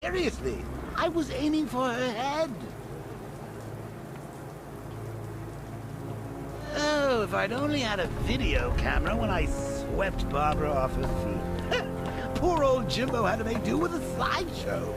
Seriously, I was aiming for her head. Oh, if I'd only had a video camera when I swept Barbara off her feet. Poor old Jimbo had to make do with a slideshow.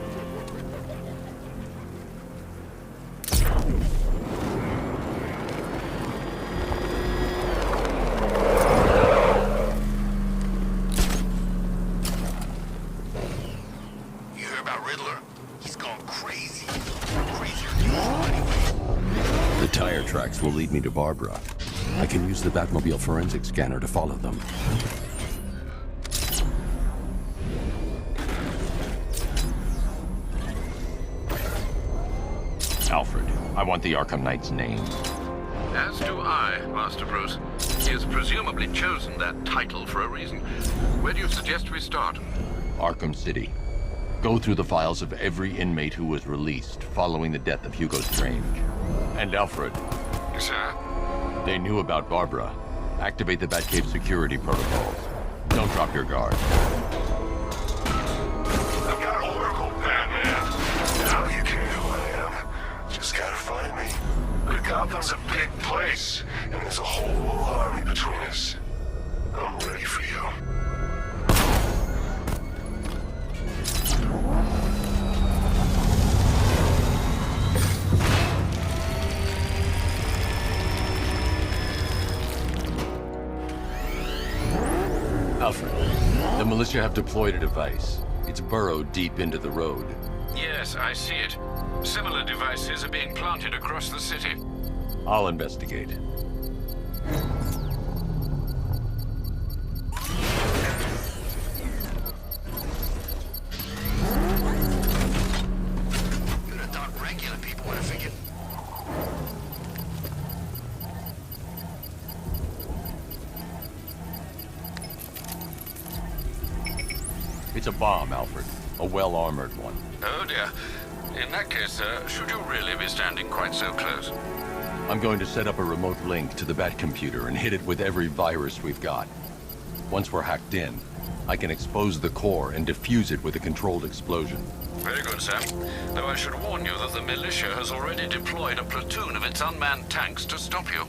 Tracks will lead me to Barbara. I can use the Batmobile forensic scanner to follow them. Alfred, I want the Arkham Knight's name. As do I, Master Bruce. He has presumably chosen that title for a reason. Where do you suggest we start? Arkham City. Go through the files of every inmate who was released following the death of Hugo Strange. And Alfred. Sir? They knew about Barbara. Activate the Batcave security protocols. Don't drop your guard. I've got Oracle, Batman. Now you can know who I am. Just gotta find me. But Gotham's a big place, and there's a whole army between us. I'm ready for you. Alfred, the militia have deployed a device. It's burrowed deep into the road. Yes, I see it. Similar devices are being planted across the city. I'll investigate. You'd have thought regular people would have figured. It's a bomb, Alfred. A well-armored one. Oh dear. In that case, should you really be standing quite so close? I'm going to set up a remote link to the Bat computer and hit it with every virus we've got. Once we're hacked in, I can expose the core and defuse it with a controlled explosion. Very good, sir. Though I should warn you that the militia has already deployed a platoon of its unmanned tanks to stop you.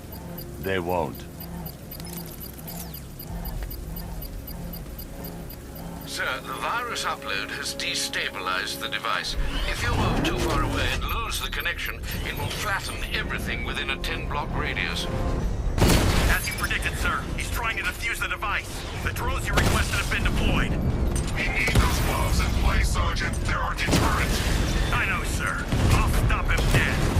They won't. Sir, the virus upload has destabilized the device. If you move too far away and lose the connection, it will flatten everything within a 10-block radius. As you predicted, sir, he's trying to defuse the device. The drones you requested have been deployed. We need those bombs in place, Sergeant. There are deterrents. I know, sir. I'll stop him dead.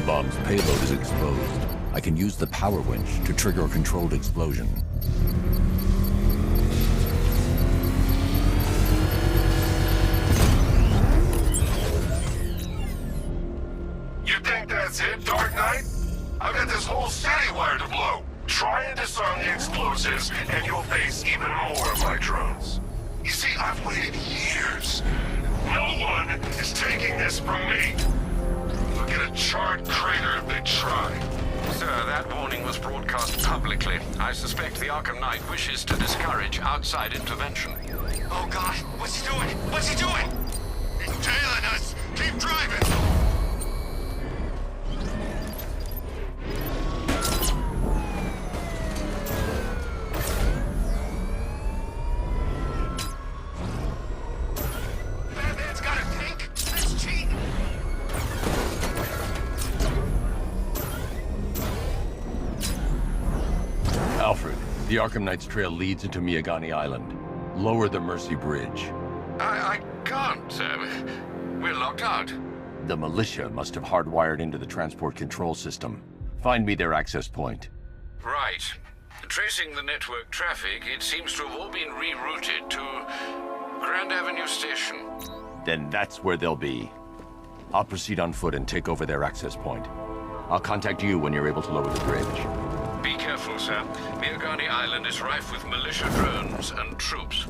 bomb's payload is exposed, I can use the power winch to trigger a controlled explosion. You think that's it, Dark Knight? I've got this whole city wired to blow. Try and disarm the explosives, and you'll face even more of my drones. You see, I've waited years. No one is taking this from me. Look at a charred crater if they try. Sir, that warning was broadcast publicly. I suspect the Arkham Knight wishes to discourage outside intervention. Oh God, what's he doing? What's he doing? He's tailing us. Keep driving. The The Arkham Knight's trail leads into Miagani Island. Lower the Mercy Bridge. I can't, sir. We're locked out. The militia must have hardwired into the transport control system. Find me their access point. Right. Tracing the network traffic, it seems to have all been rerouted to Grand Avenue Station. Then that's where they'll be. I'll proceed on foot and take over their access point. I'll contact you when you're able to lower the bridge. Be careful, sir. Miagani Island is rife with militia drones and troops.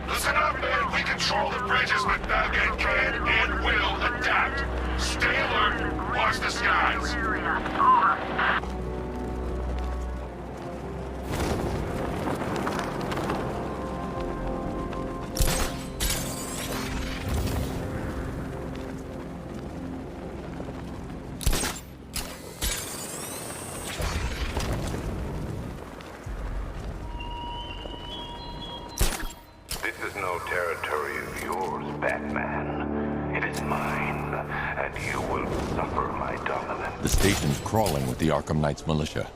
Listen up, man. We control the bridges, but Batman can and will adapt. Stay alert. Watch the skies. This is no territory of yours, Batman. It is mine, and you will suffer my dominance. The station's crawling with the Arkham Knight's militia.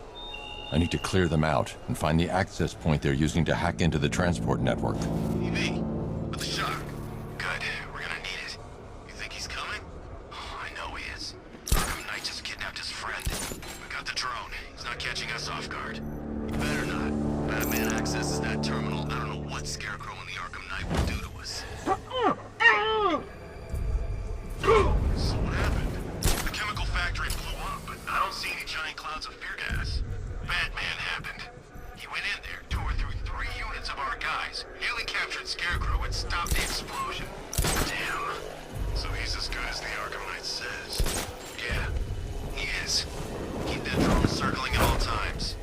I need to clear them out and find the access point they're using to hack into the transport network. EV, with the shock. Good, we're gonna need it. You think he's coming? Oh, I know he is. Arkham Knight just kidnapped his friend. We got the drone. He's not catching us off guard. He better not. Batman accesses that terminal. I don't know what Scarecrow and the Arkham Knight will do to us. So what happened? The chemical factory blew up, but I don't see any giant clouds of fear gas. Batman happened. He went in there, tore through 3 units of our guys, nearly captured Scarecrow and stopped the explosion. Damn. So he's as good as the Arkham Knight says. Yeah, he is. Keep that drone circling at all times.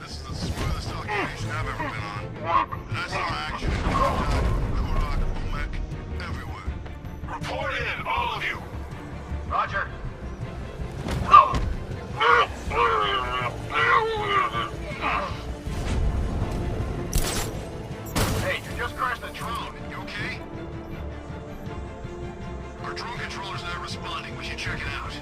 This is the smoothest occupation I've ever been on. And I saw action. Korak, Womack, everywhere. Report in, all of you. Roger. Hey, you just crashed the drone. You okay? Our drone controller's not responding. We should check it out.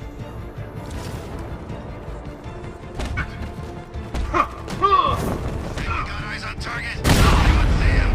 Hey, got eyes on target? Anyone see him?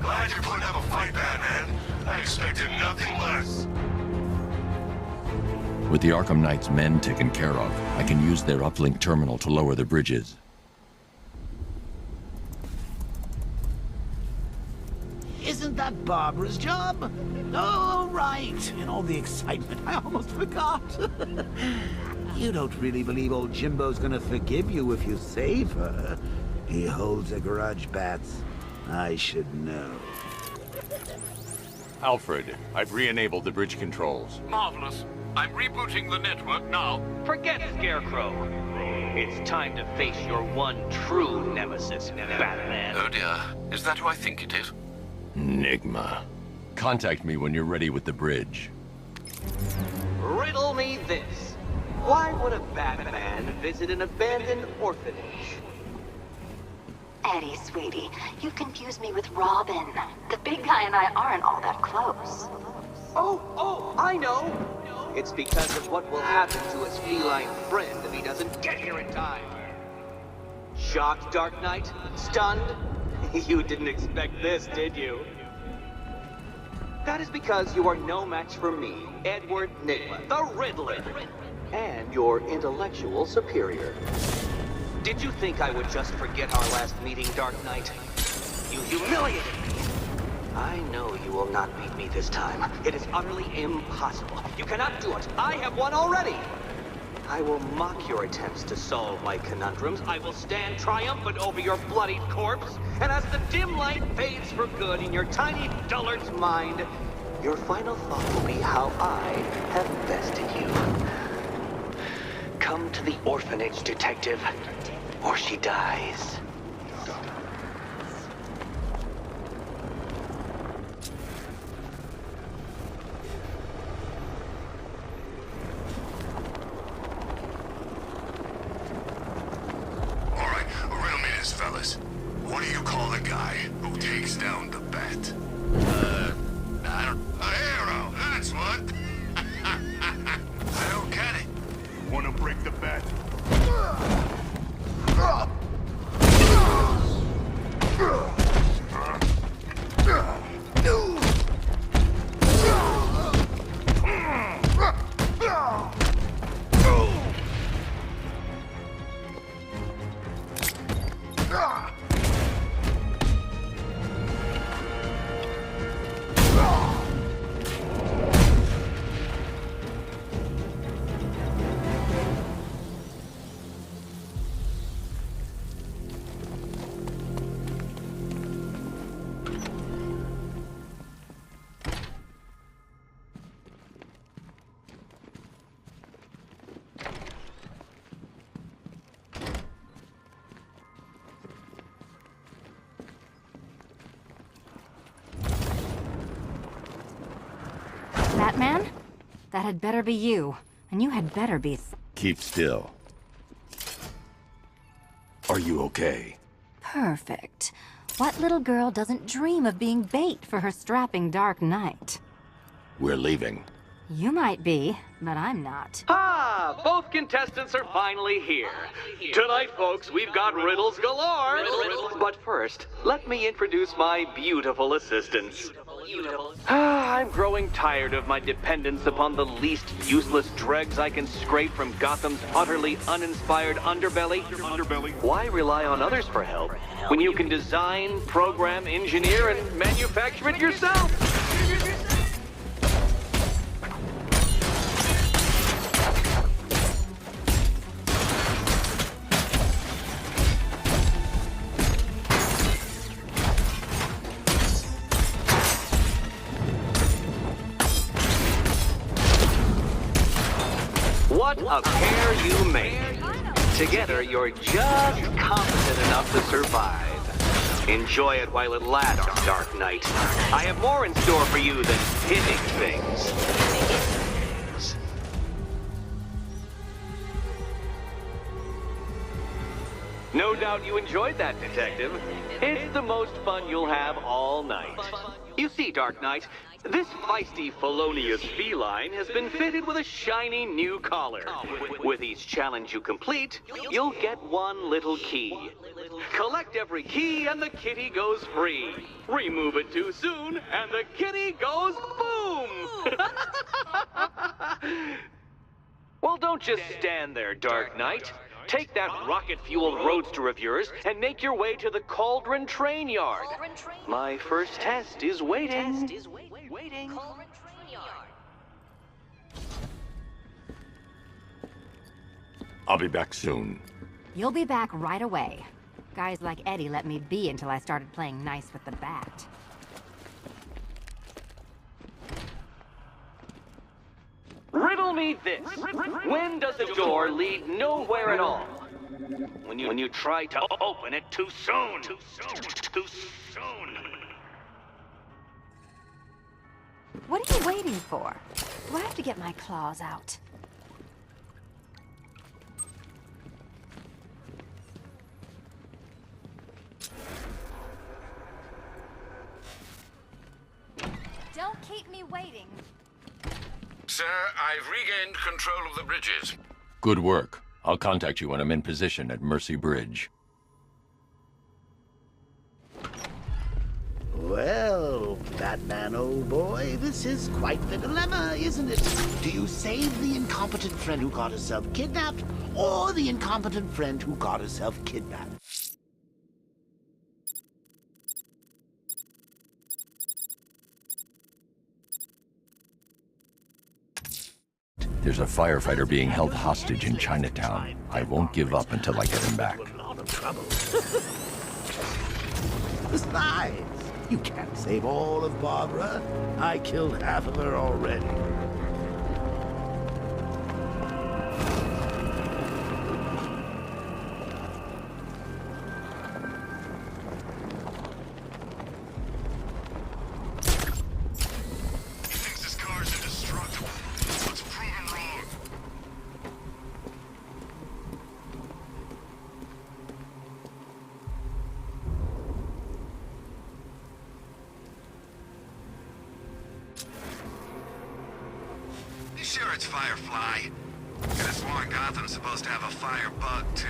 Glad you're putting up a fight, Batman. I expected nothing less. With the Arkham Knight's men taken care of, I can use their uplink terminal to lower the bridges. Isn't that Barbara's job? Oh, right. In all the excitement, I almost forgot. You don't really believe old Jimbo's gonna forgive you if you save her. He holds a grudge, Bats. I should know. Alfred, I've re-enabled the bridge controls. Marvelous. I'm rebooting the network now. Forget Scarecrow. It's time to face your one true nemesis, Batman. Oh dear. Is that who I think it is? Enigma. Contact me when you're ready with the bridge. Riddle me this. Why would a Batman visit an abandoned orphanage? Eddie, sweetie, you confused me with Robin. The big guy and I aren't all that close. Oh, I know. It's because of what will happen to his feline friend if he doesn't get here in time. Shocked, Dark Knight? Stunned? You didn't expect this, did you? That is because you are no match for me, Edward Nigma, the Riddler, and your intellectual superior. Did you think I would just forget our last meeting, Dark Knight? You humiliated me. I know you will not beat me this time. It is utterly impossible. You cannot do it. I have won already. I will mock your attempts to solve my conundrums. I will stand triumphant over your bloodied corpse. And as the dim light fades for good in your tiny dullard's mind, your final thought will be how I have bested you. Come to the orphanage, detective, or she dies. What do you call the guy who takes down the bat? I don't... A hero, that's what! I don't get it. Wanna break the bat? Batman? That had better be you. And you had better be... Keep still. Are you okay? Perfect. What little girl doesn't dream of being bait for her strapping Dark Knight? We're leaving. You might be, but I'm not. Ah, both contestants are finally here. Tonight, folks, we've got riddles galore. But first, let me introduce my beautiful assistants. I'm growing tired of my dependence upon the least useless dregs I can scrape from Gotham's utterly uninspired underbelly. Why rely on others for help when you can design, program, engineer, and manufacture it yourself? What a pair you make. Together, you're just competent enough to survive. Enjoy it while it lasts, Dark Knight. I have more in store for you than hitting things. No doubt you enjoyed that, Detective. It's the most fun you'll have all night. You see, Dark Knight, this feisty, felonious feline has been fitted with a shiny new collar. With each challenge you complete, you'll get one little key. Collect every key and the kitty goes free. Remove it too soon and the kitty goes boom! Well, don't just stand there, Dark Knight. Take that rocket-fueled roadster of yours and make your way to the Cauldron Train Yard. My first test is waiting. I'll be back soon. You'll be back right away. Guys like Eddie let me be until I started playing nice with the bat. Riddle me this. When does a door lead nowhere at all? When you try to open it too soon. Too soon. What are you waiting for? Do I have to get my claws out? Don't keep me waiting. Sir, I've regained control of the bridges. Good work. I'll contact you when I'm in position at Mercy Bridge. Well, Batman, old boy, this is quite the dilemma, isn't it? Do you save the incompetent friend who got herself kidnapped, or the incompetent friend who got herself kidnapped? There's a firefighter being held hostage in Chinatown. I won't give up until I get him back. A lot of trouble. Besides, you can't save all of Barbara. I killed half of her already. Sure it's Firefly. Could have sworn Gotham's supposed to have a fire bug, too.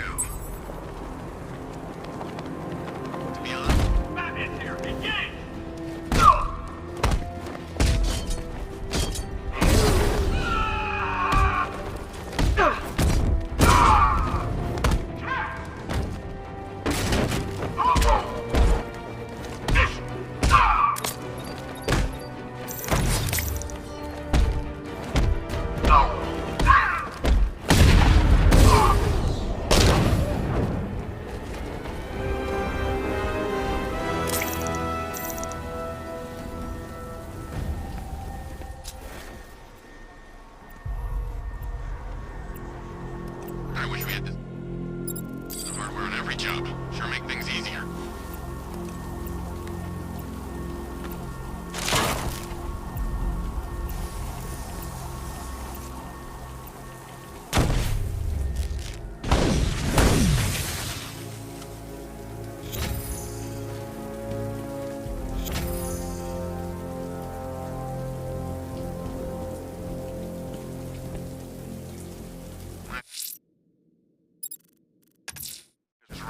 To be honest, Batman's here. Engage!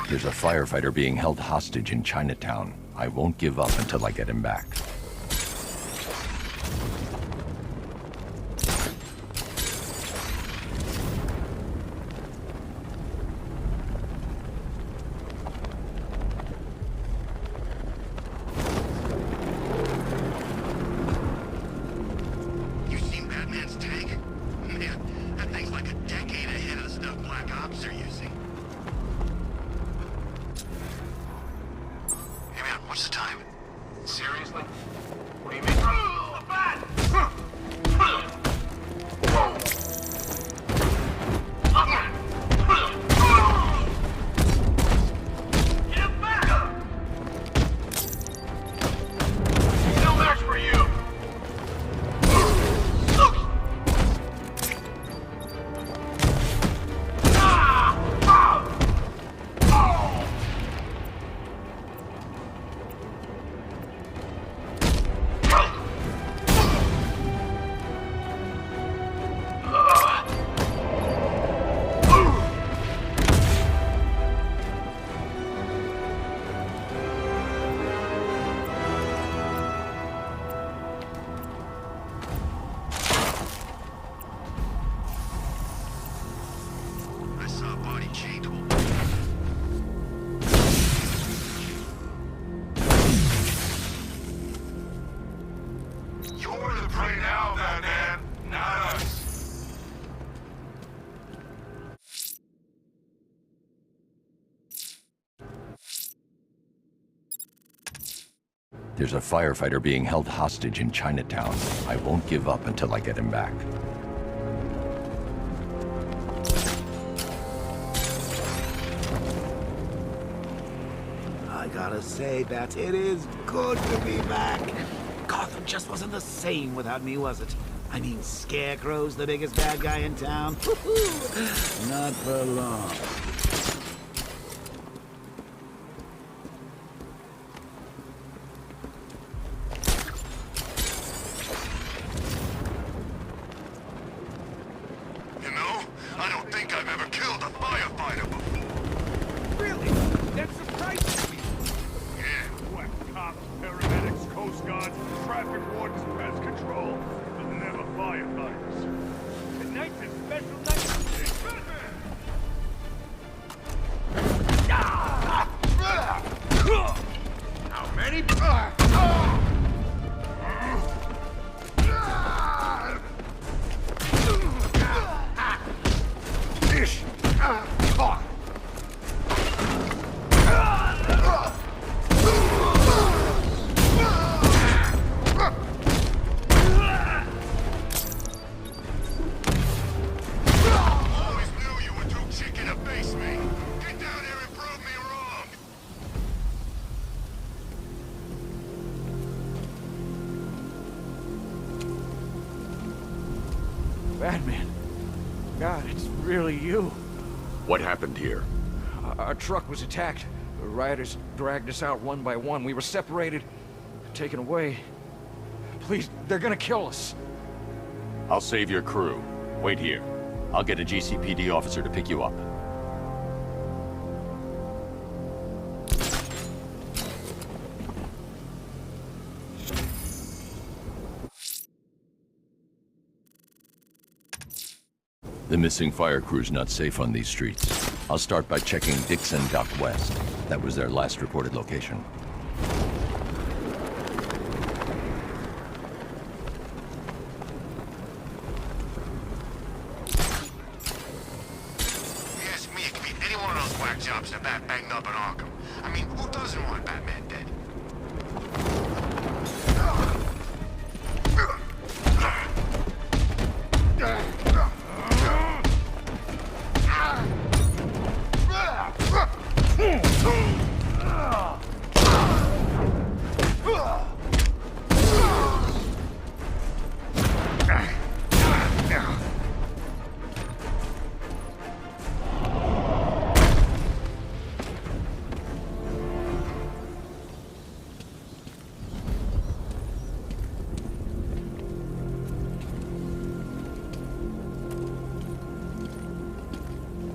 There's a firefighter being held hostage in Chinatown. I won't give up until I get him back. You've seen Batman's tank? Man, that thing's like a decade ahead of the stuff Black Ops are using. Hey man, what's the time? Seriously? What do you mean? A bat! Get back! No match for you! I saw a body chained to a wall. You're the prey now, Batman, not us. There's a firefighter being held hostage in Chinatown. I won't give up until I get him back. I gotta say, Bats, it is good to be back. Gotham just wasn't the same without me, was it? I mean, Scarecrow's the biggest bad guy in town. Not for long. You know, I don't think I've ever killed a firefighter before. Really? That surprises me. Yeah. What, cops, paramedics, coast guards, traffic wardens, pest control, but never firefighters. Tonight's a special night. Batman! Batman. God, it's really you. What happened here? Our truck was attacked. The rioters dragged us out one by one. We were separated, taken away. Please, they're gonna kill us. I'll save your crew. Wait here. I'll get a GCPD officer to pick you up. The missing fire crew's not safe on these streets. I'll start by checking Dixon Dock West. That was their last reported location. If you ask me, it could be any one of those whack jobs that Bat banged up in Arkham. I mean, who doesn't want Batman dead?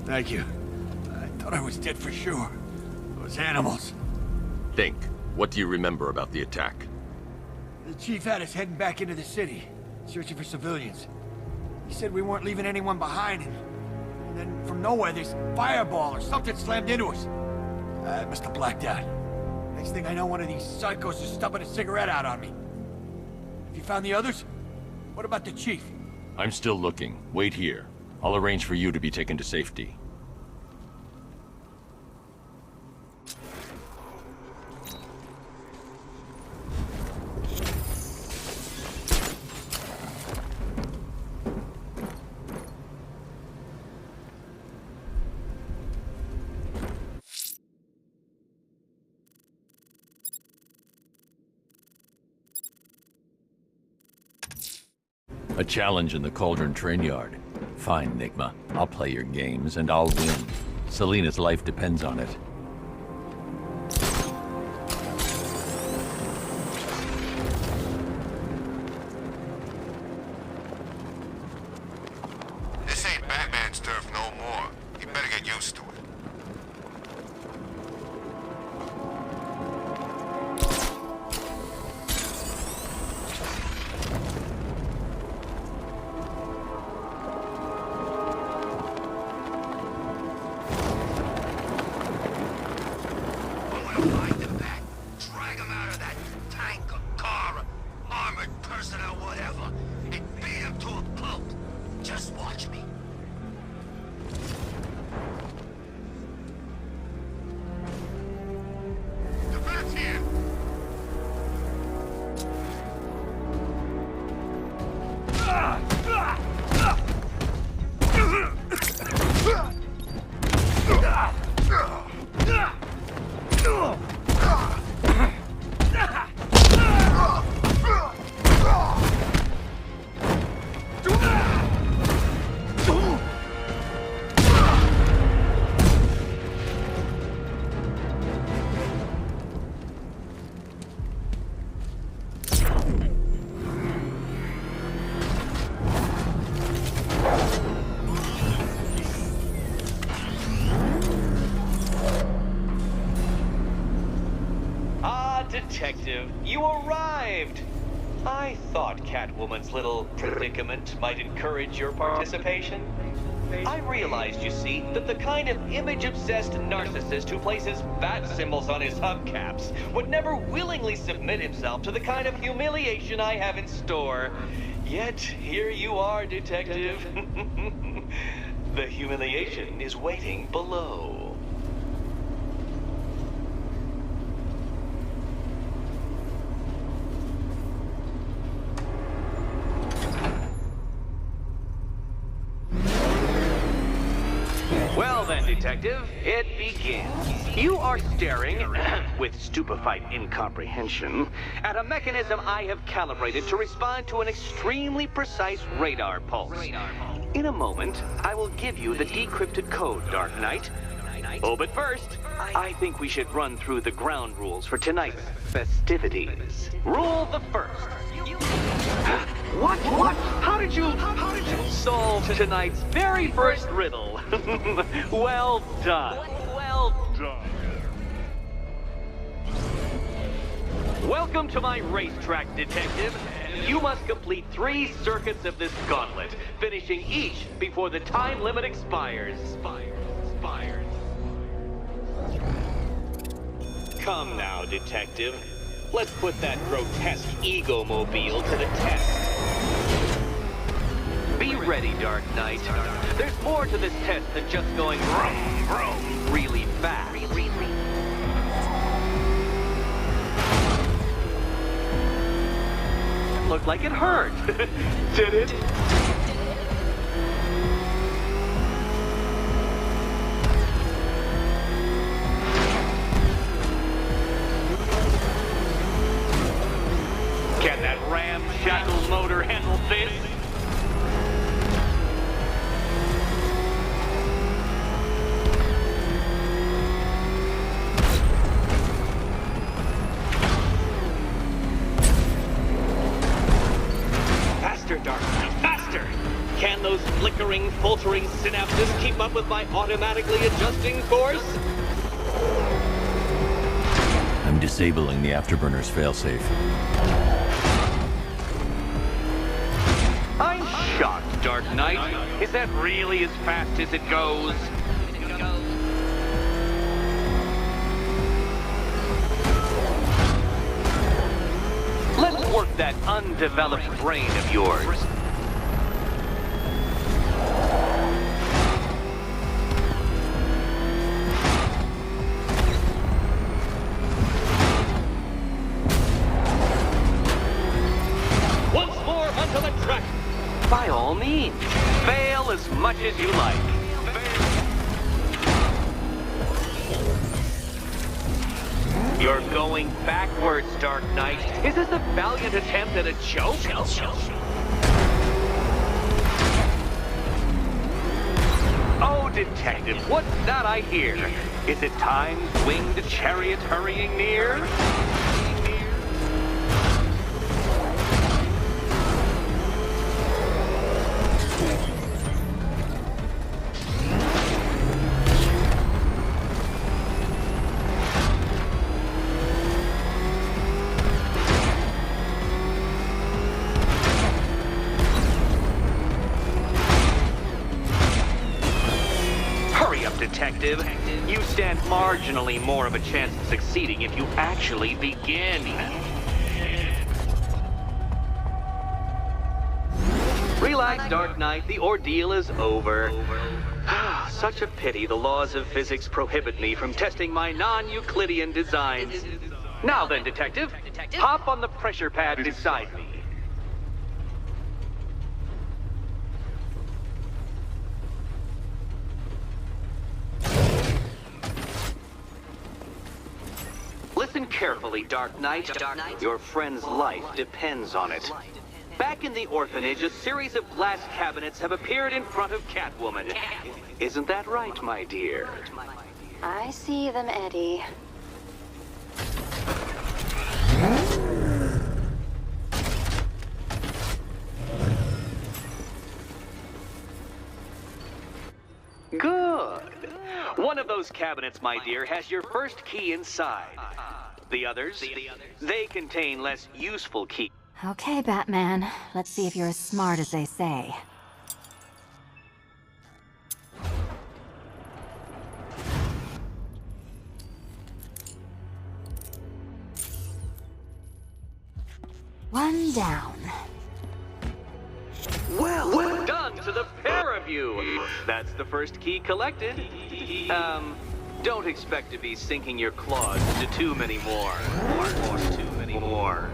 Thank you. I thought I was dead for sure. Those animals. Think. What do you remember about the attack? The chief had us heading back into the city, searching for civilians. He said we weren't leaving anyone behind, and then from nowhere this fireball or something slammed into us. I must have blacked out. Next thing I know, one of these psychos is stubbing a cigarette out on me. Have you found the others? What about the chief? I'm still looking. Wait here. I'll arrange for you to be taken to safety. A challenge in the Cauldron train yard. Fine, Nigma. I'll play your games, and I'll win. Selina's life depends on it. This ain't Batman's turf no more. You better get used to it. Detective, you arrived! I thought Catwoman's little predicament might encourage your participation. I realized, you see, that the kind of image-obsessed narcissist who places bat symbols on his hubcaps would never willingly submit himself to the kind of humiliation I have in store. Yet, here you are, Detective. The humiliation is waiting below. Well Well then, Detective, it begins. You are staring, with stupefied incomprehension, at a mechanism I have calibrated to respond to an extremely precise radar pulse. In a moment, I will give you the decrypted code, Dark Knight. Oh, but first, I think we should run through the ground rules for tonight's festivities. Rule the first. What? How did you solve tonight's very first riddle? Well done. Welcome to my racetrack, Detective. You must complete 3 circuits of this gauntlet, finishing each before the time limit expires. Come now, Detective. Let's put that grotesque ego-mobile to the test. Be ready, Dark Knight. There's more to this test than just going vroom, vroom really fast. Looked like it hurt. Did it? Can that ramshackle motor handle this? Faster, Dark Knight, faster! Can those flickering, faltering synapses keep up with my automatically adjusting course? I'm disabling the afterburner's failsafe. I'm shocked, Dark Knight. Is that really as fast as it goes? Let's work that undeveloped brain of yours. Once more onto the track. By all means, fail as much as you like. You're going backwards, Dark Knight. Is this a valiant attempt at a joke? Oh, Detective, what's that I hear? Is it time's winged chariot hurrying near? Detective, you stand marginally more of a chance of succeeding if you actually begin. Relax, Dark Knight, the ordeal is over. Such a pity the laws of physics prohibit me from testing my non-Euclidean designs. Now then, Detective, hop on the pressure pad beside me. Listen carefully, Dark Knight. Your friend's life depends on it. Back in the orphanage, a series of glass cabinets have appeared in front of Catwoman. Isn't that right, my dear? I see them, Eddie. Good. One of those cabinets, my dear, has your first key inside. The others, they contain less useful keys. Okay, Batman. Let's see if you're as smart as they say. One down. Well done to the pair of you. That's the first key collected. Don't expect to be sinking your claws into too many more. Too many more.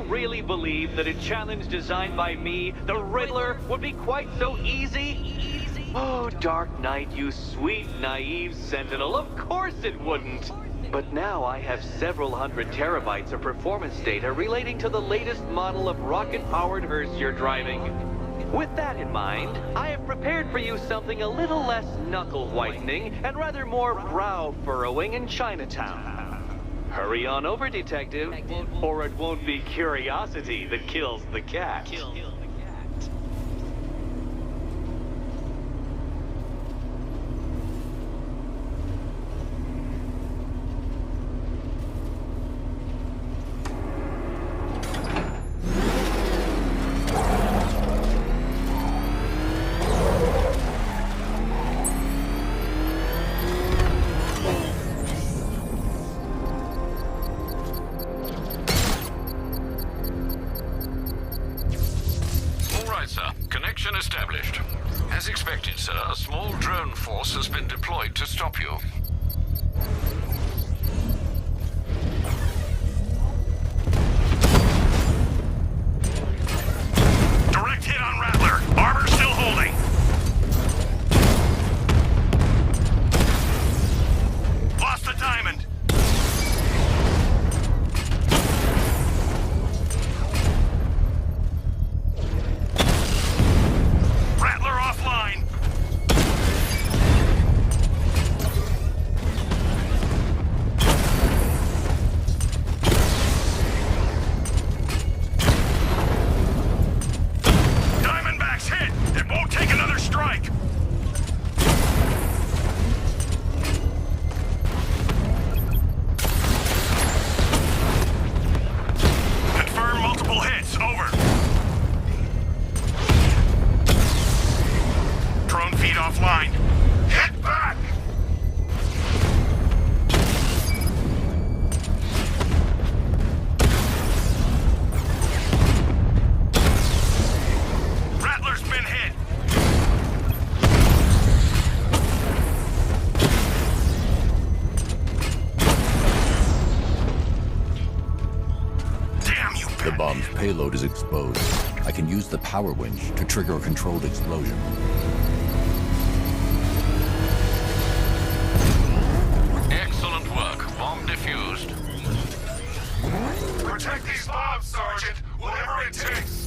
really believe that a challenge designed by me, the Riddler, would be quite so easy? Oh, Dark Knight, you sweet, naive sentinel, of course it wouldn't. But now I have several hundred terabytes of performance data relating to the latest model of rocket-powered hearse you're driving. With that in mind, I have prepared for you something a little less knuckle-whitening and rather more brow-furrowing in Chinatown. Hurry on over, Detective, or it won't be curiosity that kills the cat. Established. As expected, sir, a small drone force has been deployed to stop you. Direct hit on Rattler. Armor still holding. Lost the diamond. Payload is exposed. I can use the power winch to trigger a controlled explosion. Excellent work. Bomb defused. Protect these bombs, Sergeant. Whatever it takes.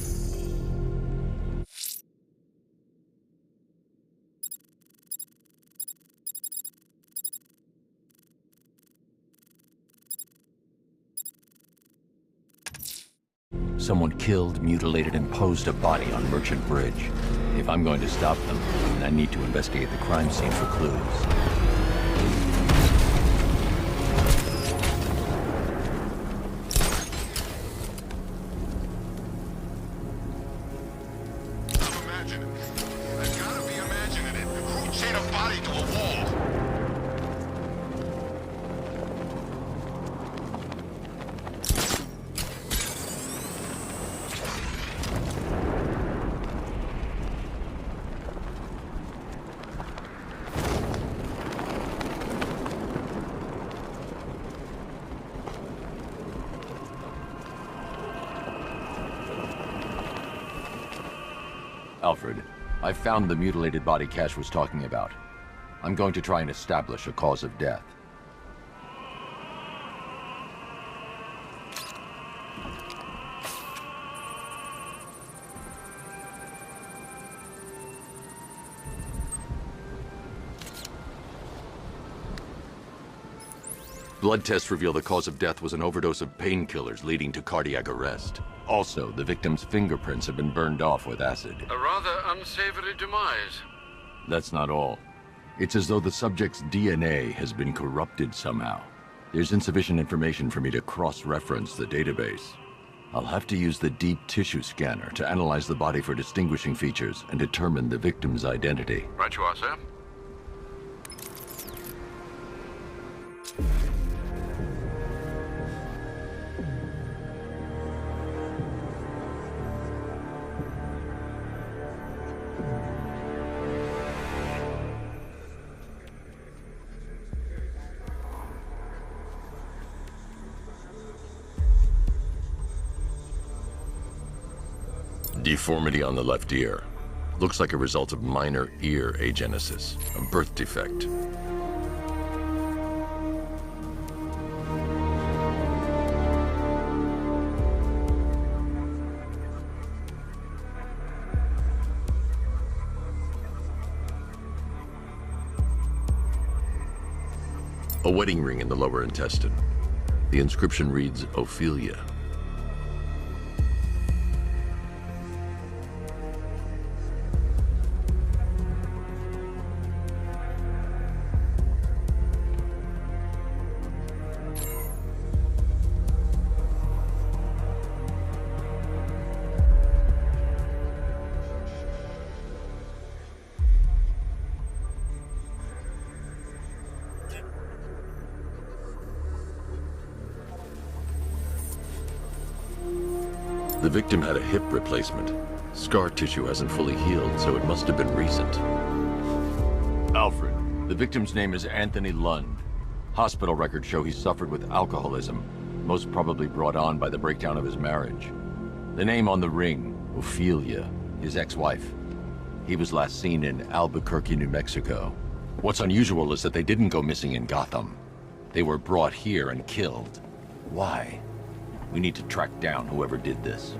Someone killed, mutilated, and posed a body on Merchant Bridge. If I'm going to stop them, then I need to investigate the crime scene for clues. Alfred, I found the mutilated body Cash was talking about. I'm going to try and establish a cause of death. Blood tests reveal the cause of death was an overdose of painkillers leading to cardiac arrest. Also, the victim's fingerprints have been burned off with acid. A rather unsavory demise. That's not all. It's as though the subject's DNA has been corrupted somehow. There's insufficient information for me to cross-reference the database. I'll have to use the deep tissue scanner to analyze the body for distinguishing features and determine the victim's identity. Right you are, sir. Deformity on the left ear. Looks like a result of minor ear agenesis, a birth defect. A wedding ring in the lower intestine. The inscription reads, Ophelia. The victim had a hip replacement. Scar tissue hasn't fully healed, so it must have been recent. Alfred, the victim's name is Anthony Lund. Hospital records show he suffered with alcoholism, most probably brought on by the breakdown of his marriage. The name on the ring, Ophelia, his ex-wife. He was last seen in Albuquerque, New Mexico. What's unusual is that they didn't go missing in Gotham. They were brought here and killed. Why? We need to track down whoever did this.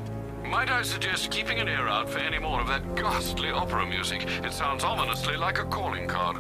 Might I suggest keeping an ear out for any more of that ghastly opera music? It sounds ominously like a calling card.